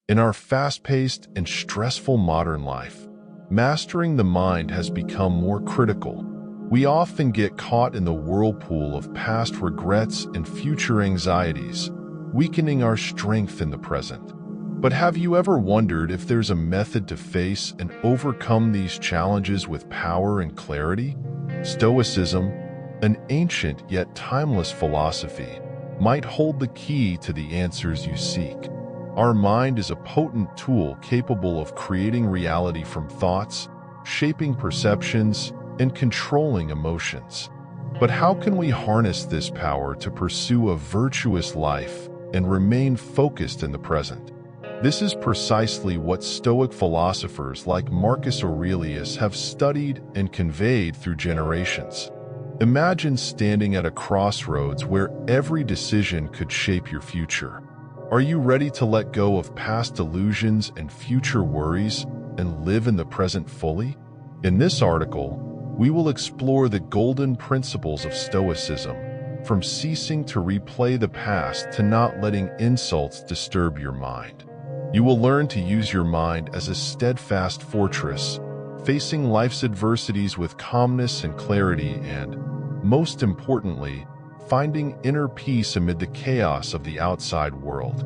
In our fast-paced and stressful modern life, mastering the mind has become more critical. We often get caught in the whirlpool of past regrets and future anxieties, weakening our strength in the present. But have you ever wondered if there's a method to face and overcome these challenges with power and clarity? Stoicism, an ancient yet timeless philosophy, might hold the key to the answers you seek. Our mind is a potent tool capable of creating reality from thoughts, shaping perceptions, and controlling emotions. But how can we harness this power to pursue a virtuous life and remain focused in the present? This is precisely what Stoic philosophers like Marcus Aurelius have studied and conveyed through generations. Imagine standing at a crossroads where every decision could shape your future. Are you ready to let go of past illusions and future worries and live in the present fully? In this article, we will explore the golden principles of Stoicism, from ceasing to replay the past to not letting insults disturb your mind. You will learn to use your mind as a steadfast fortress, facing life's adversities with calmness and clarity and, most importantly, finding inner peace amid the chaos of the outside world.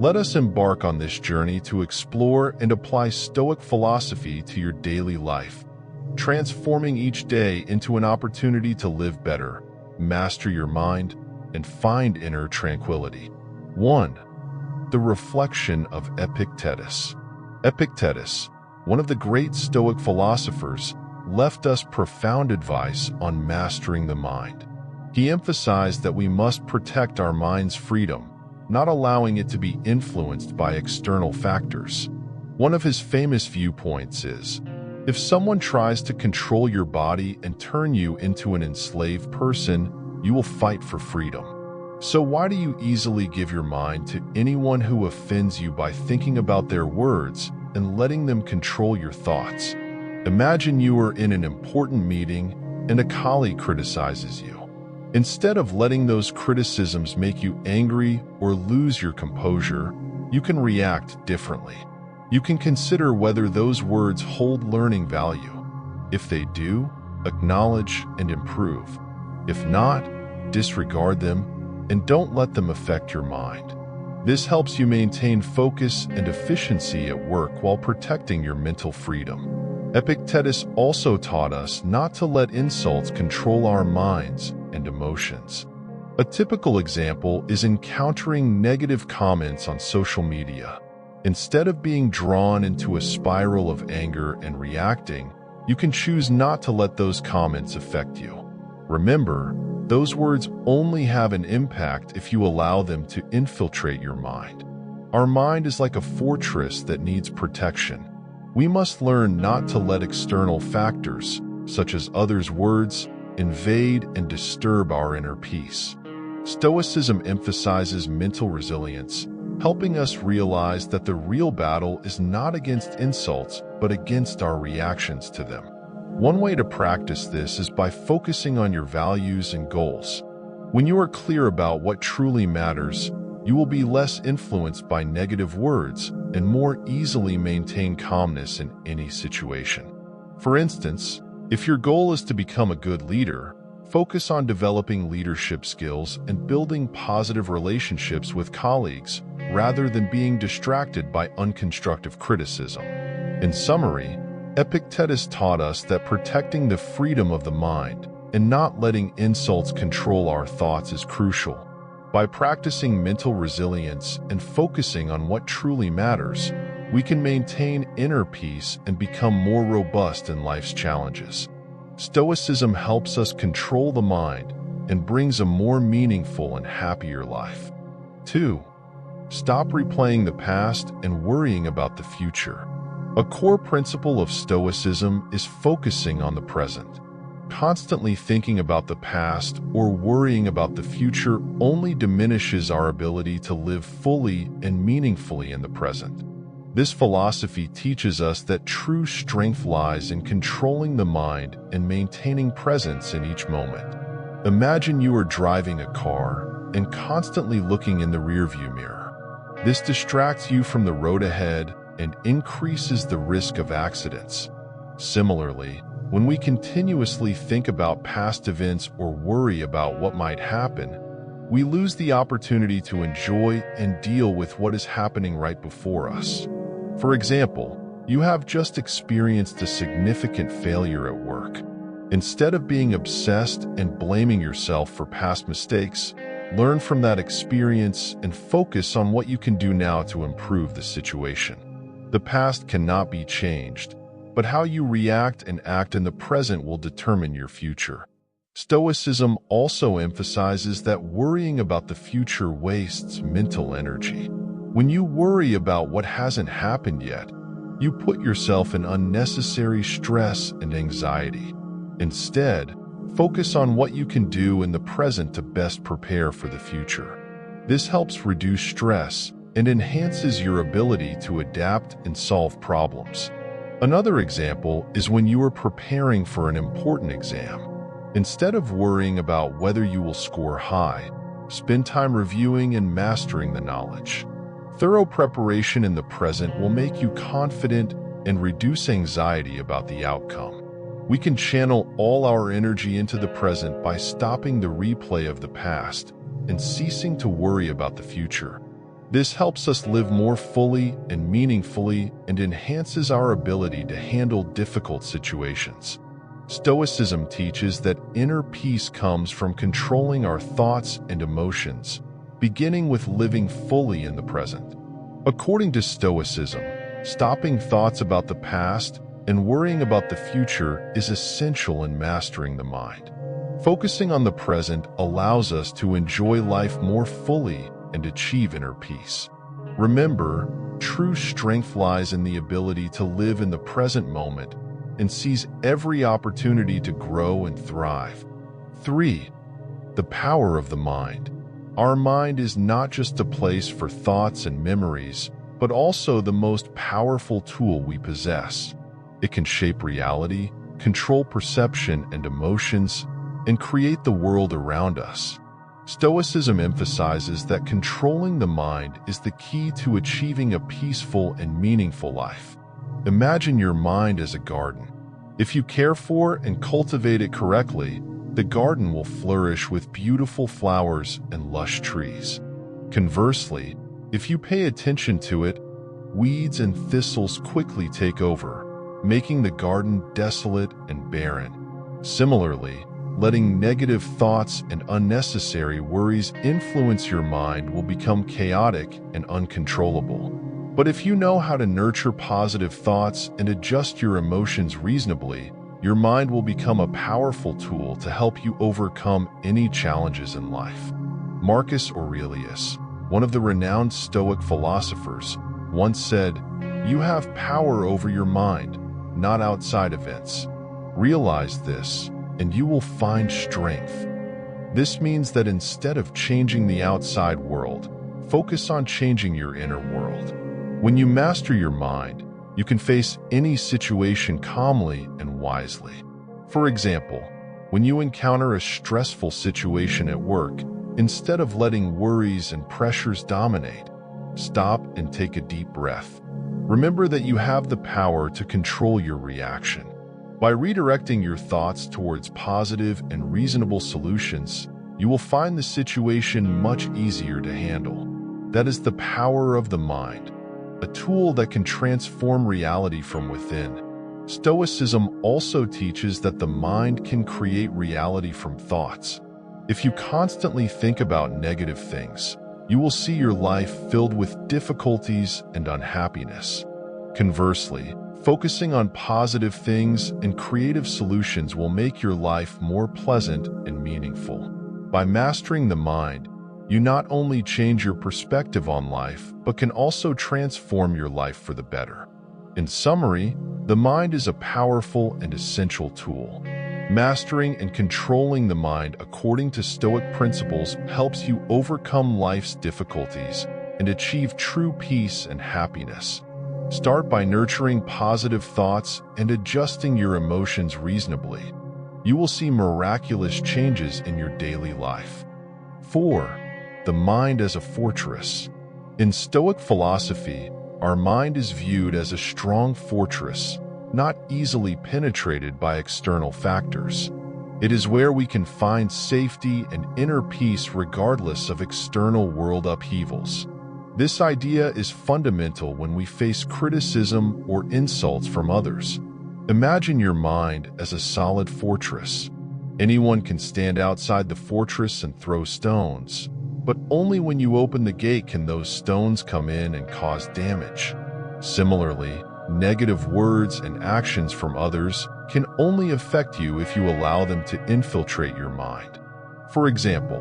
Let us embark on this journey to explore and apply Stoic philosophy to your daily life, transforming each day into an opportunity to live better, master your mind, and find inner tranquility. 1. The Reflection of Epictetus. Epictetus, one of the great Stoic philosophers, left us profound advice on mastering the mind. He emphasized that we must protect our mind's freedom, not allowing it to be influenced by external factors. One of his famous viewpoints is, if someone tries to control your body and turn you into an enslaved person, you will fight for freedom. So why do you easily give your mind to anyone who offends you by thinking about their words and letting them control your thoughts? Imagine you are in an important meeting and a colleague criticizes you. Instead of letting those criticisms make you angry or lose your composure, you can react differently. You can consider whether those words hold learning value. If they do, acknowledge and improve. If not, disregard them and don't let them affect your mind. This helps you maintain focus and efficiency at work while protecting your mental freedom. Epictetus also taught us not to let insults control our minds and emotions. A typical example is encountering negative comments on social media. Instead of being drawn into a spiral of anger and reacting, you can choose not to let those comments affect you. Remember, those words only have an impact if you allow them to infiltrate your mind. Our mind is like a fortress that needs protection. We must learn not to let external factors, such as others' words, invade and disturb our inner peace. Stoicism emphasizes mental resilience, helping us realize that the real battle is not against insults, but against our reactions to them. One way to practice this is by focusing on your values and goals. When you are clear about what truly matters, you will be less influenced by negative words and more easily maintain calmness in any situation. For instance, if your goal is to become a good leader, focus on developing leadership skills and building positive relationships with colleagues rather than being distracted by unconstructive criticism. In summary, Epictetus taught us that protecting the freedom of the mind and not letting insults control our thoughts is crucial. By practicing mental resilience and focusing on what truly matters, we can maintain inner peace and become more robust in life's challenges. Stoicism helps us control the mind and brings a more meaningful and happier life. 2. Stop replaying the past and worrying about the future. A core principle of Stoicism is focusing on the present. Constantly thinking about the past or worrying about the future only diminishes our ability to live fully and meaningfully in the present. This philosophy teaches us that true strength lies in controlling the mind and maintaining presence in each moment. Imagine you are driving a car and constantly looking in the rearview mirror. This distracts you from the road ahead and increases the risk of accidents. Similarly, when we continuously think about past events or worry about what might happen, we lose the opportunity to enjoy and deal with what is happening right before us. For example, you have just experienced a significant failure at work. Instead of being obsessed and blaming yourself for past mistakes, learn from that experience and focus on what you can do now to improve the situation. The past cannot be changed, but how you react and act in the present will determine your future. Stoicism also emphasizes that worrying about the future wastes mental energy. When you worry about what hasn't happened yet, you put yourself in unnecessary stress and anxiety. Instead, focus on what you can do in the present to best prepare for the future. This helps reduce stress and enhances your ability to adapt and solve problems. Another example is when you are preparing for an important exam. Instead of worrying about whether you will score high, spend time reviewing and mastering the knowledge. Thorough preparation in the present will make you confident and reduce anxiety about the outcome. We can channel all our energy into the present by stopping the replay of the past and ceasing to worry about the future. This helps us live more fully and meaningfully and enhances our ability to handle difficult situations. Stoicism teaches that inner peace comes from controlling our thoughts and emotions, beginning with living fully in the present. According to Stoicism, stopping thoughts about the past and worrying about the future is essential in mastering the mind. Focusing on the present allows us to enjoy life more fully and achieve inner peace. Remember, true strength lies in the ability to live in the present moment and seize every opportunity to grow and thrive. 3. The power of the mind. Our mind is not just a place for thoughts and memories, but also the most powerful tool we possess. It can shape reality, control perception and emotions, and create the world around us. Stoicism emphasizes that controlling the mind is the key to achieving a peaceful and meaningful life. Imagine your mind as a garden. If you care for and cultivate it correctly, the garden will flourish with beautiful flowers and lush trees. Conversely, if you pay attention to it, weeds and thistles quickly take over, making the garden desolate and barren. Similarly, letting negative thoughts and unnecessary worries influence your mind will become chaotic and uncontrollable. But if you know how to nurture positive thoughts and adjust your emotions reasonably, your mind will become a powerful tool to help you overcome any challenges in life. Marcus Aurelius, one of the renowned Stoic philosophers, once said, "You have power over your mind, not outside events. Realize this, and you will find strength." This means that instead of changing the outside world, focus on changing your inner world. When you master your mind, you can face any situation calmly and wisely. For example, when you encounter a stressful situation at work, instead of letting worries and pressures dominate, stop and take a deep breath. Remember that you have the power to control your reaction. By redirecting your thoughts towards positive and reasonable solutions, you will find the situation much easier to handle. That is the power of the mind, a tool that can transform reality from within. Stoicism also teaches that the mind can create reality from thoughts. If you constantly think about negative things, you will see your life filled with difficulties and unhappiness. Conversely, focusing on positive things and creative solutions will make your life more pleasant and meaningful. By mastering the mind, you not only change your perspective on life, but can also transform your life for the better. In summary, the mind is a powerful and essential tool. Mastering and controlling the mind according to Stoic principles helps you overcome life's difficulties and achieve true peace and happiness. Start by nurturing positive thoughts and adjusting your emotions reasonably. You will see miraculous changes in your daily life. 4. The mind as a fortress. In Stoic philosophy, our mind is viewed as a strong fortress, not easily penetrated by external factors. It is where we can find safety and inner peace regardless of external world upheavals. This idea is fundamental when we face criticism or insults from others. Imagine your mind as a solid fortress. Anyone can stand outside the fortress and throw stones, but only when you open the gate can those stones come in and cause damage. Similarly, negative words and actions from others can only affect you if you allow them to infiltrate your mind. For example,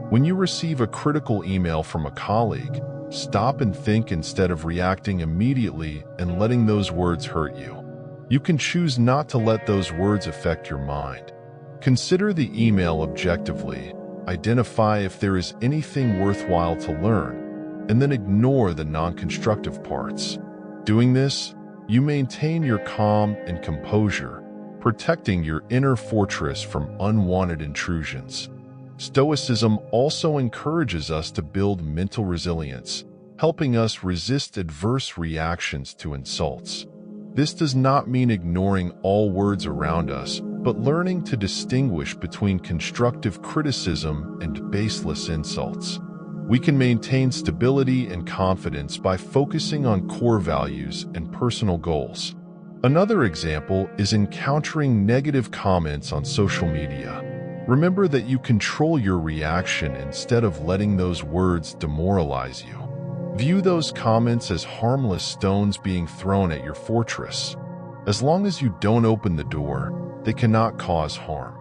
when you receive a critical email from a colleague, stop and think instead of reacting immediately and letting those words hurt you. You can choose not to let those words affect your mind. Consider the email objectively, identify if there is anything worthwhile to learn, and then ignore the non-constructive parts. Doing this, you maintain your calm and composure, protecting your inner fortress from unwanted intrusions. Stoicism also encourages us to build mental resilience, helping us resist adverse reactions to insults. This does not mean ignoring all words around us, but learning to distinguish between constructive criticism and baseless insults. We can maintain stability and confidence by focusing on core values and personal goals. Another example is encountering negative comments on social media. Remember that you control your reaction instead of letting those words demoralize you. View those comments as harmless stones being thrown at your fortress. As long as you don't open the door, they cannot cause harm.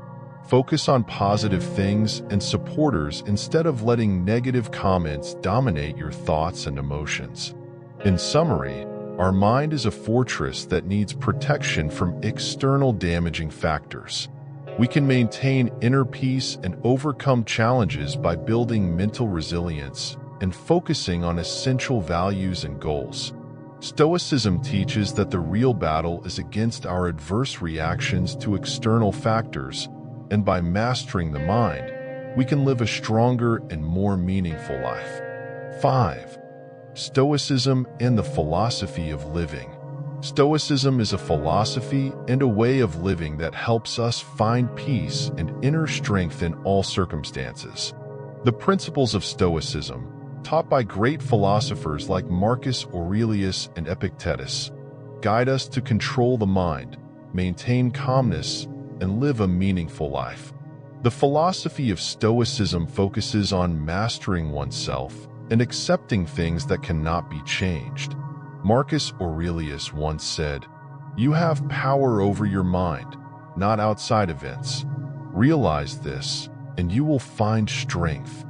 Focus on positive things and supporters instead of letting negative comments dominate your thoughts and emotions. In summary, our mind is a fortress that needs protection from external damaging factors. We can maintain inner peace and overcome challenges by building mental resilience and focusing on essential values and goals. Stoicism teaches that the real battle is against our adverse reactions to external factors, and by mastering the mind, we can live a stronger and more meaningful life. 5. Stoicism and the philosophy of living. Stoicism is a philosophy and a way of living that helps us find peace and inner strength in all circumstances. The principles of Stoicism, taught by great philosophers like Marcus Aurelius and Epictetus, guide us to control the mind, maintain calmness, and live a meaningful life. The philosophy of Stoicism focuses on mastering oneself and accepting things that cannot be changed. Marcus Aurelius once said, "You have power over your mind, not outside events. Realize this, and you will find strength."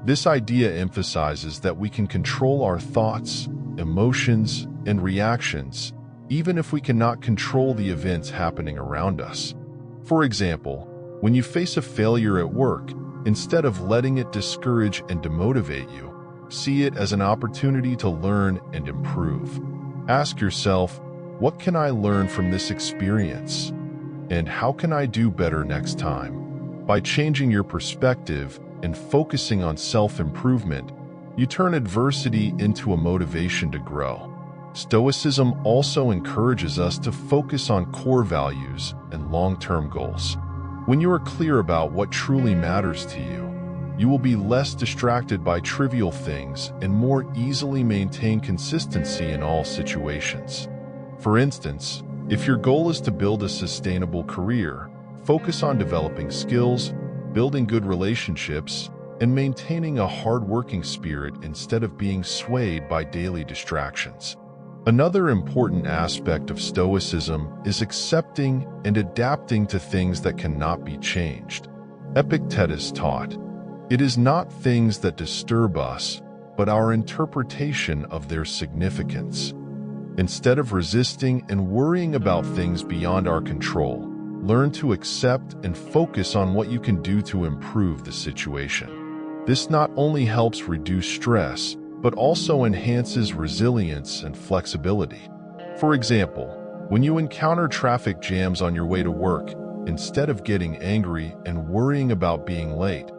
This idea emphasizes that we can control our thoughts, emotions, and reactions, even if we cannot control the events happening around us. For example, when you face a failure at work, instead of letting it discourage and demotivate you, see it as an opportunity to learn and improve. Ask yourself, what can I learn from this experience? And how can I do better next time? By changing your perspective and focusing on self-improvement, you turn adversity into a motivation to grow. Stoicism also encourages us to focus on core values and long-term goals. When you are clear about what truly matters to you, you will be less distracted by trivial things and more easily maintain consistency in all situations. For instance, if your goal is to build a sustainable career, focus on developing skills, building good relationships, and maintaining a hard-working spirit instead of being swayed by daily distractions. Another important aspect of Stoicism is accepting and adapting to things that cannot be changed. Epictetus taught, "It is not things that disturb us, but our interpretation of their significance." Instead of resisting and worrying about things beyond our control, learn to accept and focus on what you can do to improve the situation. This not only helps reduce stress, but also enhances resilience and flexibility. For example, when you encounter traffic jams on your way to work, instead of getting angry and worrying about being late,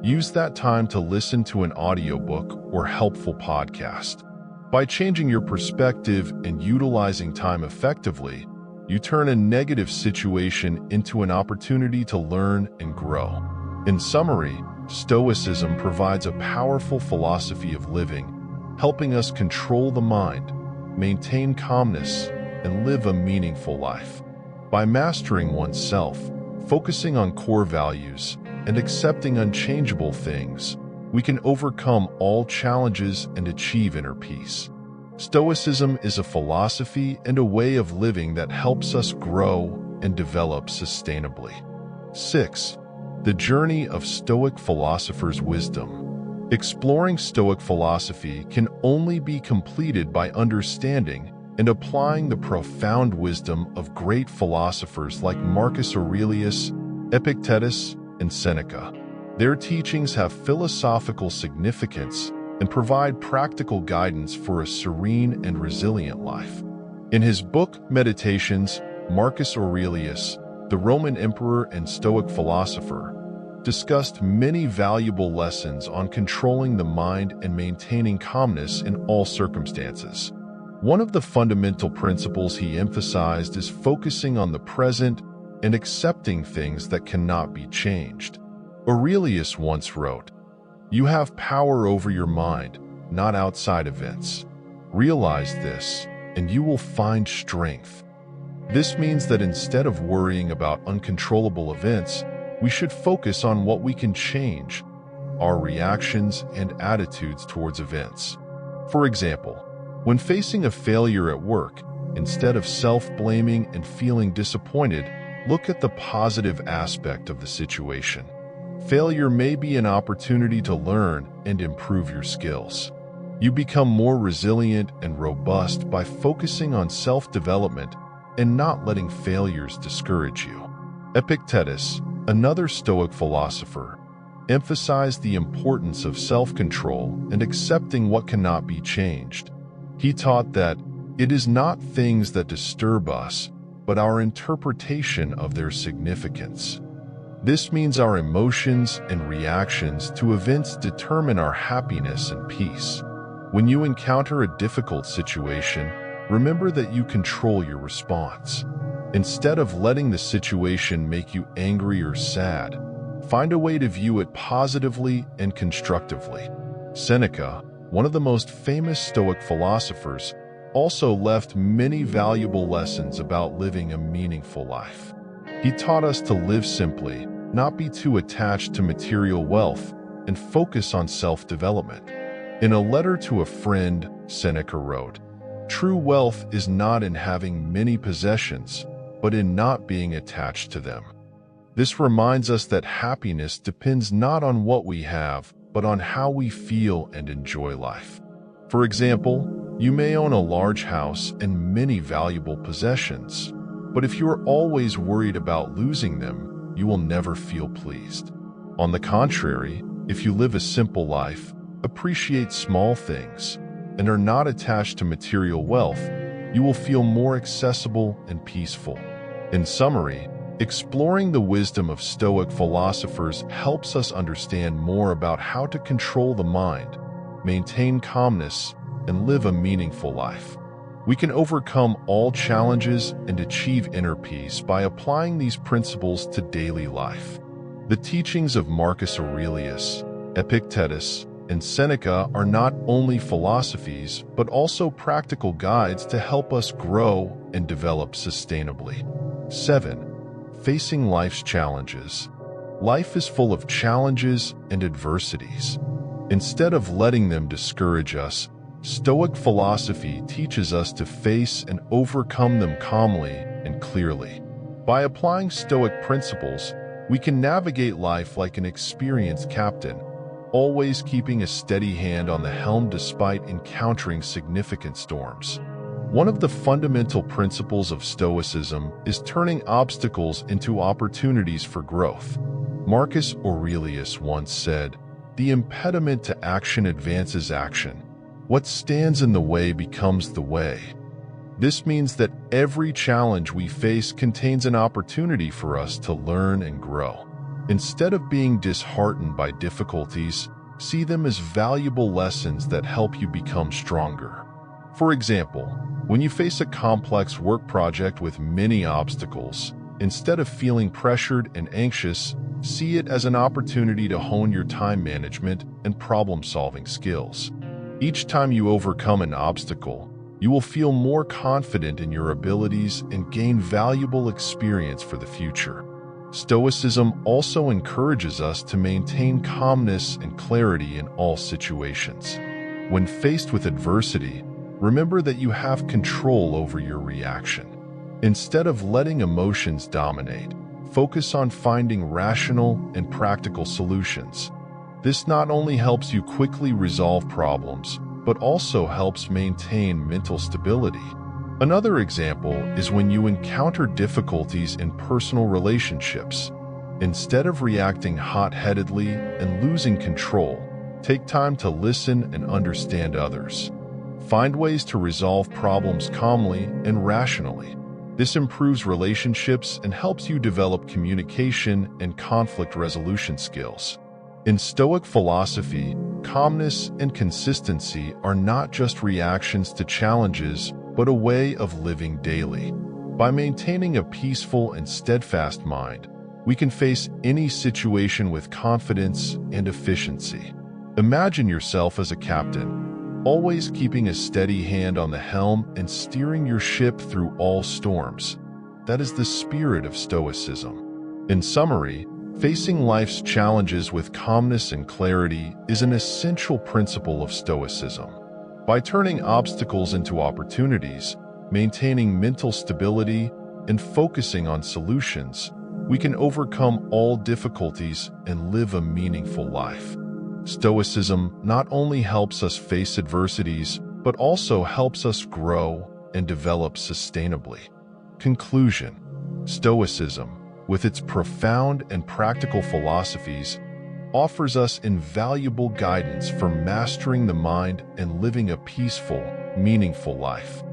Use that time to listen to an audiobook or helpful podcast. By changing your perspective and utilizing time effectively, you turn a negative situation into an opportunity to learn and grow. In summary, Stoicism provides a powerful philosophy of living, helping us control the mind, maintain calmness, and live a meaningful life. By mastering oneself, focusing on core values, and accepting unchangeable things, we can overcome all challenges and achieve inner peace. Stoicism is a philosophy and a way of living that helps us grow and develop sustainably. 6. The journey of Stoic philosophers' wisdom. Exploring Stoic philosophy can only be completed by understanding and applying the profound wisdom of great philosophers like Marcus Aurelius, Epictetus, and Seneca. Their teachings have philosophical significance and provide practical guidance for a serene and resilient life. In his book Meditations, Marcus Aurelius, the Roman emperor and Stoic philosopher, discussed many valuable lessons on controlling the mind and maintaining calmness in all circumstances. One of the fundamental principles he emphasized is focusing on the present and accepting things that cannot be changed. Aurelius once wrote, "You have power over your mind, not outside events. Realize this, and you will find strength." This means that instead of worrying about uncontrollable events, we should focus on what we can change, our reactions and attitudes towards events. For example, when facing a failure at work, instead of self-blaming and feeling disappointed, look at the positive aspect of the situation. Failure may be an opportunity to learn and improve your skills. You become more resilient and robust by focusing on self-development and not letting failures discourage you. Epictetus, another Stoic philosopher, emphasized the importance of self-control and accepting what cannot be changed. He taught that it is not things that disturb us, but our interpretation of their significance. This means our emotions and reactions to events determine our happiness and peace. When you encounter a difficult situation, remember that you control your response. Instead of letting the situation make you angry or sad, find a way to view it positively and constructively. Seneca, one of the most famous Stoic philosophers, also left many valuable lessons about living a meaningful life. He taught us to live simply, not be too attached to material wealth, and focus on self-development. In a letter to a friend, Seneca wrote, "True wealth is not in having many possessions, but in not being attached to them." This reminds us that happiness depends not on what we have, but on how we feel and enjoy life. For example, you may own a large house and many valuable possessions, but if you are always worried about losing them, you will never feel pleased. On the contrary, if you live a simple life, appreciate small things, and are not attached to material wealth, you will feel more accessible and peaceful. In summary, exploring the wisdom of Stoic philosophers helps us understand more about how to control the mind, maintain calmness, and live a meaningful life. We can overcome all challenges and achieve inner peace by applying these principles to daily life. The teachings of Marcus Aurelius, Epictetus, and Seneca are not only philosophies, but also practical guides to help us grow and develop sustainably. 7. Facing life's challenges. Life is full of challenges and adversities. Instead of letting them discourage us, Stoic philosophy teaches us to face and overcome them calmly and clearly. By applying Stoic principles, we can navigate life like an experienced captain, always keeping a steady hand on the helm despite encountering significant storms. One of the fundamental principles of Stoicism is turning obstacles into opportunities for growth. Marcus Aurelius once said, "The impediment to action advances action. What stands in the way becomes the way." This means that every challenge we face contains an opportunity for us to learn and grow. Instead of being disheartened by difficulties, see them as valuable lessons that help you become stronger. For example, when you face a complex work project with many obstacles, instead of feeling pressured and anxious, see it as an opportunity to hone your time management and problem-solving skills. Each time you overcome an obstacle, you will feel more confident in your abilities and gain valuable experience for the future. Stoicism also encourages us to maintain calmness and clarity in all situations. When faced with adversity, remember that you have control over your reaction. Instead of letting emotions dominate, focus on finding rational and practical solutions. This not only helps you quickly resolve problems, but also helps maintain mental stability. Another example is when you encounter difficulties in personal relationships. Instead of reacting hot-headedly and losing control, take time to listen and understand others. Find ways to resolve problems calmly and rationally. This improves relationships and helps you develop communication and conflict resolution skills. In Stoic philosophy, calmness and consistency are not just reactions to challenges, but a way of living daily. By maintaining a peaceful and steadfast mind, we can face any situation with confidence and efficiency. Imagine yourself as a captain, always keeping a steady hand on the helm and steering your ship through all storms. That is the spirit of Stoicism. In summary, facing life's challenges with calmness and clarity is an essential principle of Stoicism. By turning obstacles into opportunities, maintaining mental stability, and focusing on solutions, we can overcome all difficulties and live a meaningful life. Stoicism not only helps us face adversities, but also helps us grow and develop sustainably. Conclusion: Stoicism, with its profound and practical philosophies, offers us invaluable guidance for mastering the mind and living a peaceful, meaningful life.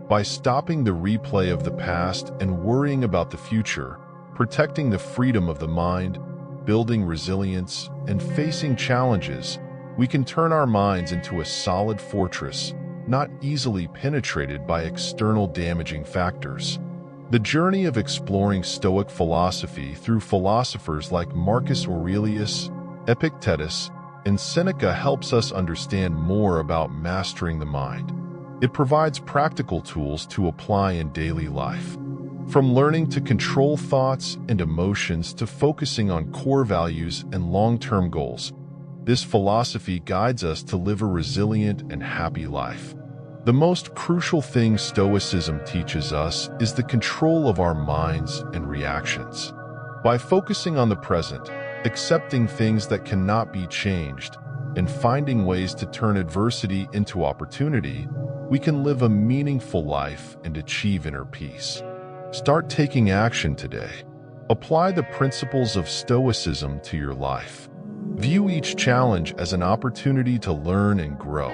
By stopping the replay of the past and worrying about the future, protecting the freedom of the mind, building resilience, and facing challenges, we can turn our minds into a solid fortress, not easily penetrated by external damaging factors. The journey of exploring Stoic philosophy through philosophers like Marcus Aurelius, Epictetus, and Seneca helps us understand more about mastering the mind. It provides practical tools to apply in daily life. From learning to control thoughts and emotions to focusing on core values and long-term goals, this philosophy guides us to live a resilient and happy life. The most crucial thing Stoicism teaches us is the control of our minds and reactions. By focusing on the present, accepting things that cannot be changed, and finding ways to turn adversity into opportunity, we can live a meaningful life and achieve inner peace. Start taking action today. Apply the principles of Stoicism to your life. View each challenge as an opportunity to learn and grow.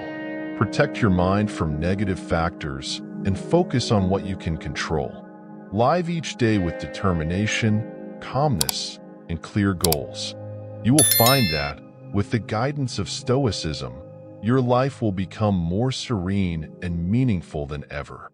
Protect your mind from negative factors and focus on what you can control. Live each day with determination, calmness, and clear goals. You will find that, with the guidance of Stoicism, your life will become more serene and meaningful than ever.